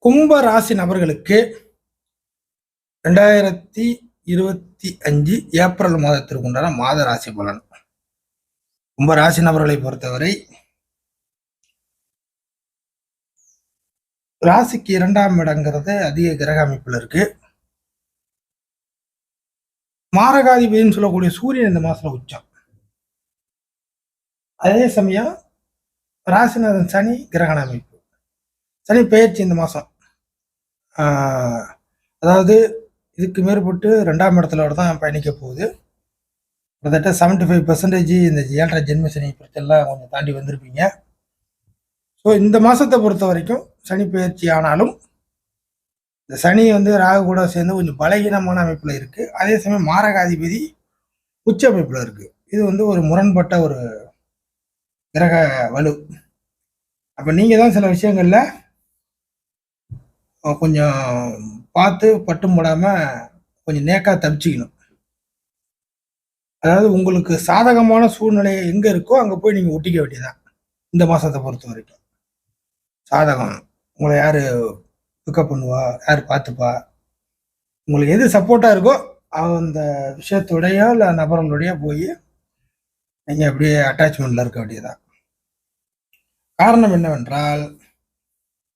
கும்ப ராசி நபர்களுக்கு 2025 ஏப்ரல் மாதத்திற்கு உண்டான மாத ராசி பலன். கும்ப ராசி நபர்களை பொறுத்தவரை ராசிக்கு 2ஆம் இடங்கிறது அதிக கிரக அமைப்புல இருக்கு. மாரகாதிபதினு சொல்லக்கூடிய சூரியன் இந்த மாசத்துல உச்சம். அதே சமயம் ராசிநாதன் சனி கிரகண அமைப்பு. சனி பெயர்ச்சி இந்த மாசம். அதாவது இதுக்கு மேற்பட்டு 2ஆம் இடத்துல தான் பயணிக்க போகுது. கிட்டத்தட்ட 75% இந்த 7.5 ஜென்ம சனி பிரச்சனைலாம் கொஞ்சம் தாண்டி வந்திருப்பீங்க. ஸோ இந்த மாசத்தை பொறுத்த வரைக்கும் சனி பெயர்ச்சி ஆனாலும் இந்த சனி ராகு கூட சேர்ந்து கொஞ்சம் பலகீனமான அமைப்புல இருக்கு. அதே சமயம் மாரகாதிபதி உச்ச அமைப்புல இருக்கு. இது ஒரு முரண்பட்ட ஒரு கிரக வலு. அப்ப நீங்க தான் சில விஷயங்கள்ல கொஞ்சம் பார்த்து பட்டும் போடாம கொஞ்சம் நேக்கா தப்பிச்சுக்கணும். அதாவது உங்களுக்கு சாதகமான சூழ்நிலை எங்க இருக்கோ அங்க போய் நீங்க ஒட்டிக்க வேண்டியதான். இந்த மாசத்தை பொறுத்த வரைக்கும் சாதகம் உங்களை யாரு பிக்கப் பண்ணுவா, யாரு பார்த்துப்பா, உங்களுக்கு எது சப்போர்ட்டா இருக்கோ அந்த விஷயத்தோடையோ இல்லை நபர்களுடைய போய் நீங்க அப்படியே அட்டாச்மெண்ட்ல இருக்க வேண்டியதான். காரணம் என்னவென்றால்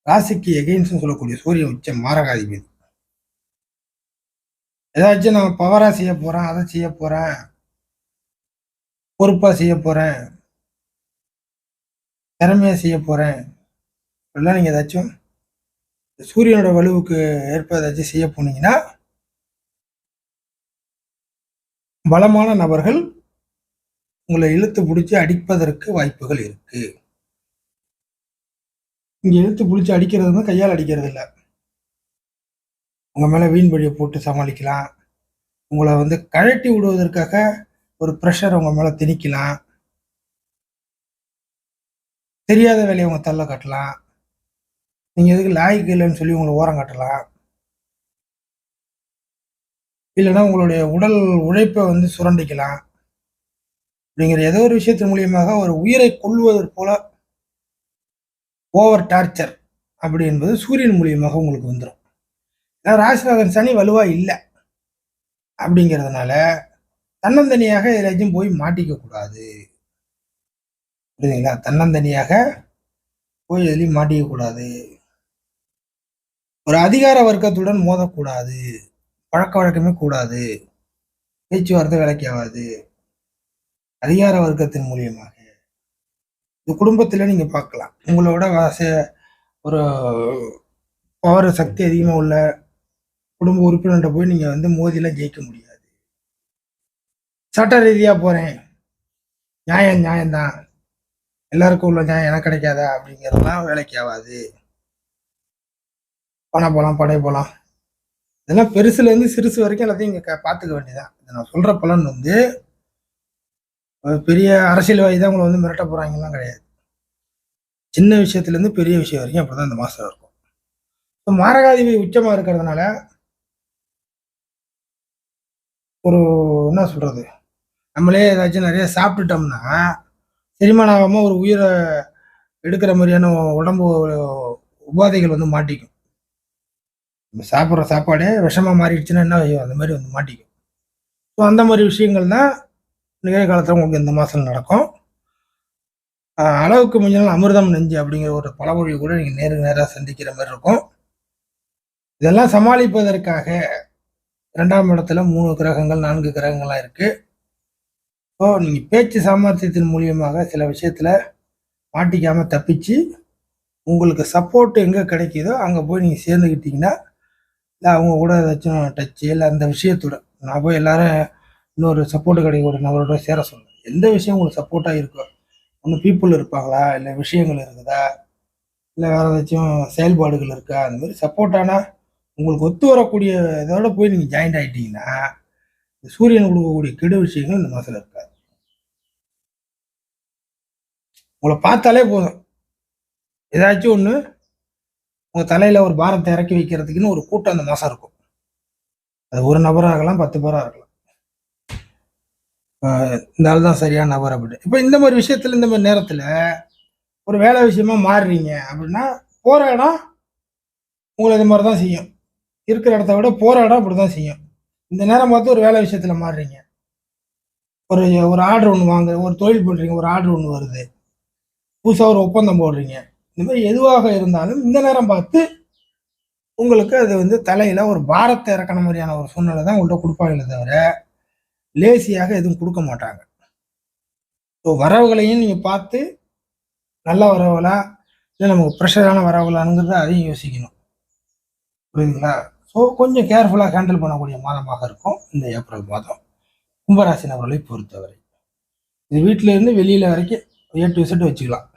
ராசிக்கு எகெயின்ஸ்ட் சொல்லக்கூடிய சூரியன் உச்சம் மாரகாதிபதி. ஏதாச்சும் நான் பவரா செய்ய போறேன், அதை செய்ய போறேன், பொறுப்பா செய்ய போறேன், திறமையா செய்ய போறேன், எல்லாம் நீங்க ஏதாச்சும் சூரியனோட வலுவுக்கு ஏற்ப ஏதாச்சும் செய்ய போனீங்கன்னா பலமான நபர்கள் உங்களை இழுத்து பிடிச்சி அடிப்பதற்கு வாய்ப்புகள் இருக்கு. இங்க இழுத்து பிடிச்சி அடிக்கிறது கையால் அடிக்கிறது இல்லை. உங்க மேல வீண் பழியை போட்டு சமாளிக்கலாம். உங்களை கழட்டி விடுவதற்காக ஒரு ப்ரெஷர் உங்க மேல திணிக்கலாம். தெரியாத வேலையை உங்க தள்ள கட்டலாம். நீங்க எதுக்கு லாய்க்கு இல்லைன்னு சொல்லி உங்களை ஓரம் கட்டலாம். இல்லைன்னா உங்களுடைய உடல் உழைப்பை சுரண்டிக்கலாம். அப்படிங்கிற ஏதோ ஒரு விஷயத்தின் மூலியமாக ஒரு உயிரை கொள்வதற்கு போல ஓவர் டார்ச்சர் அப்படி என்பது சூரியன் மூலியமாக உங்களுக்கு வந்துடும். ஏன்னா ராசிநாதன் சனி வலுவா இல்லை அப்படிங்கிறதுனால தன்னந்தனியாக எதாச்சும் போய் மாட்டிக்க கூடாது. புரியுதுங்களா? தன்னந்தனியாக போய் எதுலையும் மாட்டிக்க கூடாது. ஒரு அதிகார வர்க்கத்துடன் மோதக்கூடாது. பழக்க வழக்கமே கூடாது. பேச்சுவார்த்தை வேலைக்கு ஆகாது. அதிகார வர்க்கத்தின் மூலியமாக இந்த குடும்பத்துல நீங்க பார்க்கலாம். உங்களோட ஒரு பவர் சக்தி அதிகமா உள்ள குடும்ப உறுப்பினர்கிட்ட போய் நீங்க மோதிலாம் ஜெயிக்க முடியாது. சட்ட ரீதியா போறேன், நியாயம்தான், எல்லாருக்கும் உள்ள நியாயம் எனக்கு கிடைக்காதா அப்படிங்கிறதுலாம் வேலைக்கு ஆகாது. பணம் போலாம், படை போலாம், இதெல்லாம் பெருசுல இருந்து சிறுசு வரைக்கும் எல்லாத்தையும் இங்க பார்த்துக்க வேண்டியதான். நான் சொல்ற பலன் பெரிய அரசியல்வாதி தான் உங்களை மிரட்ட போறாங்கலாம் கிடையாது. சின்ன விஷயத்துல இருந்து பெரிய விஷயம் வரைக்கும் அப்படிதான் இந்த மாசம் இருக்கும். மாரகாதிபதி உச்சமா இருக்கிறதுனால ஒரு என்ன சொல்றது, நம்மளே ஏதாச்சும் நிறைய சாப்பிட்டுட்டோம்னா செரிமானம் ஆகாம ஒரு உயிரை எடுக்கிற மாதிரியான உடம்பு உபாதைகள் மாட்டிக்கும். சாப்பிட்ற சாப்பாடே விஷமா மாறிடுச்சுன்னா என்ன ஆகும், அந்த மாதிரி மாட்டிக்கும். ஸோ அந்த மாதிரி விஷயங்கள் தான் நிகழ்காலத்தில் உங்களுக்கு இந்த மாதம் நடக்கும். அளவுக்கு மிஞ்சினால் அமிர்தம் நெஞ்சு அப்படிங்கிற ஒரு பழமொழி கூட நீங்கள் நேருக்கு நேராக சந்திக்கிற மாதிரி இருக்கும். இதெல்லாம் சமாளிப்பதற்காக 2ஆம் இடத்துல 3 கிரகங்கள் 4 கிரகங்கள்லாம் இருக்கு. ஸோ நீங்கள் பேச்சு சாமர்த்தியத்தின் மூலியமாக சில விஷயத்துல மாட்டிக்காம தப்பிச்சு உங்களுக்கு சப்போர்ட் எங்கே கிடைக்குதோ அங்கே போய் நீங்கள் சேர்ந்துக்கிட்டீங்கன்னா, இல்லை அவங்க கூட ஏதாச்சும் டச்சு இல்லை அந்த விஷயத்தோட நான் போய் எல்லாரும் இன்னொரு சப்போர்ட் கிடைக்கக்கூடிய நபரோட சேர சொல்லுவேன். எந்த விஷயம் உங்களுக்கு சப்போர்ட்டாக இருக்கோ, ஒன்று பீப்புள் இருப்பாங்களா, இல்லை விஷயங்கள் இருக்குதா, இல்லை வேறு ஏதாச்சும் செயல்பாடுகள் இருக்கா, அந்த மாதிரி சப்போர்ட்டானா உங்களுக்கு ஒத்து வரக்கூடிய இதோட போய் நீங்கள் ஜாயின்ட் ஆகிட்டீங்கன்னா சூரியன் கொடுக்கக்கூடிய கெடு விஷயங்கள் இந்த மாதத்தில் இருக்காது. உங்களை பார்த்தாலே போதும், ஏதாச்சும் ஒன்று உங்கள் தலையில் ஒரு பாரத்தை இறக்கி வைக்கிறதுக்குன்னு ஒரு கூட்டம் அந்த மாதம் இருக்கும். அது ஒரு நபராக இருக்கலாம், 10 பேராக இருக்கலாம். இந்த ஆள் தான் சரியான நபர் அப்படின்னு. இப்போ இந்த மாதிரி விஷயத்துல இந்த மாதிரி நேரத்தில் ஒரு வேலை விஷயமா மாறுறீங்க அப்படின்னா போகிற இடம் உங்களை இது மாதிரி தான் செய்யும். இருக்கிற இடத்த விட போகிற இடம் அப்படி தான் செய்யும். இந்த நேரம் பார்த்து ஒரு வேலை விஷயத்தில் மாறுறீங்க. ஒரு ஒரு ஆர்டர் ஒன்று வாங்க, ஒரு தொழில் பண்ணுறீங்க, ஒரு ஆர்டர் ஒன்று வருது, புதுசாக ஒரு ஒப்பந்தம் போடுறீங்க. இந்த மாதிரி எதுவாக இருந்தாலும் இந்த நேரம் பார்த்து உங்களுக்கு அது வந்து தலையில் ஒரு பாரத்தை இறக்கின மாதிரியான ஒரு சூழ்நிலை தான் உங்கள்கிட்ட கொடுப்பாங்களே தவிர லேசியாக எதுவும் கொடுக்க மாட்டாங்க. ஸோ வரவுகளையும் நீங்கள் பார்த்து நல்ல வரவுகளா இல்லை நமக்கு ப்ரெஷரான வரவுகளானுங்கிறத அதையும் யோசிக்கணும். புரியுதுங்களா? ஸோ கொஞ்சம் கேர்ஃபுல்லாக ஹேண்டில் பண்ணக்கூடிய மாதமாக இருக்கும் இந்த ஏப்ரல் மாதம் கும்பராசி நபர்களை பொறுத்தவரை. இது வீட்டிலேருந்து வெளியில் வரைக்கும் A to Z வச்சுக்கலாம்.